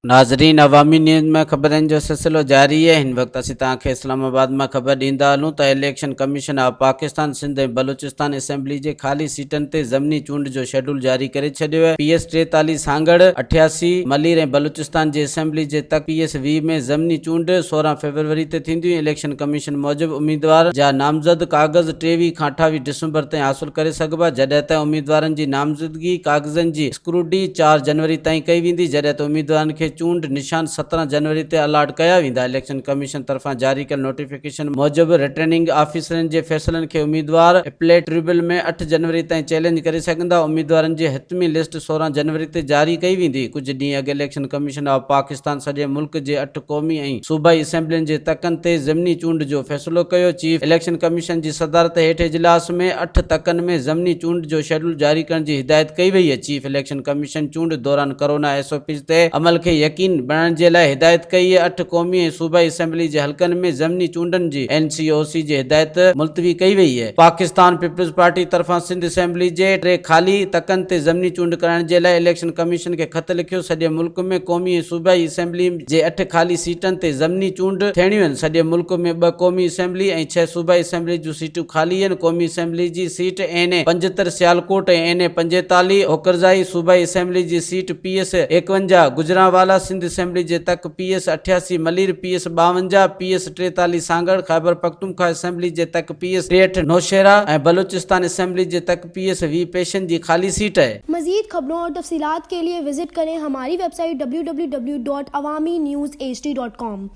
नाज़रीन, अवामी न्यूज़ में ख़बरनि जो सिलसिलो जारी है। हिन वक्त असीं तव्हांखे इस्लामाबाद में ख़बर ॾींदा हलूं त Election Commission of Pakistan Sindh ऐं बलूचिस्तान असेंबली जे ख़ाली सीटनि ते ज़मनी चूंड जो शेड्यूल जारी करे छॾियो आहे। PS 43 सांगड़ 88 मलीर ऐं बलूचिस्तान जी असेंबली जे तक PS 20 में ज़मनी चूंड 16 फरवरी ते थींदियूं। इलेक्शन कमीशन मूजिब उम्मीदवार जा नामज़द कागज़ 23 खां 28 डिसंबर ताईं हासिल करे सघिबा, जॾहिं त उम्मीदवारनि जी नामज़दगी कागज़नि जी स्क्रूटी 4 जनवरी ताईं कई वेंदी, जॾहिं त उम्मीदवारनि खे चूंड निशान 17 जनवरी ते अलाट कया वेंदा। इलेक्शन कमीशन तरफां जारी कयल नोटिफिकेशन मूजिब रिटर्निंग ऑफिसरनि जे फैसलनि खे उम्मीदवार अपीलेट ट्रिब्यूनल में 8 जनवरी ताईं चैलेंज करे सघंदा। उम्मीदवारनि जी हतमी लिस्ट 16 जनवरी ते जारी कई वेंदी। कुझु ॾींहं अॻु इलेक्शन कमीशन ऑफ पाकिस्तान सॼे मुल्क जे 8 क़ौमी ऐं सूबाई असेंबलियुनि जे तकनि ते ज़मनी चूंड जो फ़ैसिलो कयो। चीफ इलेक्शन कमीशन जी सदारत हेठि इजलास में 8 तकनि में ज़मनी चूंड जो शेड्यूल जारी करण जी हिदायत कई वई आहे। चीफ इलेक्शन कमीशन चूंड दौरान कोरोना SOPs ते अमल खे यकीन बणाइण जे लाइ हिदायत कई आहे। 8 क़ौमी ऐं सूबाई असेंबली जे हलकनि में ज़मनी चूंडनि जी NCOC जी हिदायत मुलतवी कई वई आहे। पाकिस्तान पीपल्स पार्टी तरफां सिंध असेंबली जे 3 ख़ाली तकनि ते ज़मनी चूंड कराइण जे लाइ इलेक्शन कमीशन खे ख़त लिखियो। सॼे मुल्क में क़ौमी ऐं सूबाई असेंबली जे 8 ख़ाली सीटनि ते ज़मनी चूंड थियणियूं आहिनि। सॼे मुल्क में 2 क़ौमी असेंबली ऐं 6 सूबाई असेंबली जूं सीटूं ख़ाली आहिनि। क़ौमी असेंबली जी सीट NA 75 सियालकोट ऐं NA 45 होकरज़ाई, सूबाई असेंबली जी seat PS 51 Gujranwala, Sindh assembly जे तक PS 88 Malir, PS 52 PS 43 Sanghar, Khyber Pakhtunkhwa assembly जे तक PS 63 नौशेरा ऐं बलूचिस्तान असेंबली जे तक PS 20 पेशन जी खाली सीट है। मजीद खबरों और तफसीलात के लिए विजिट करें हमारी वेबसाइट www.awamiNewsHD.com।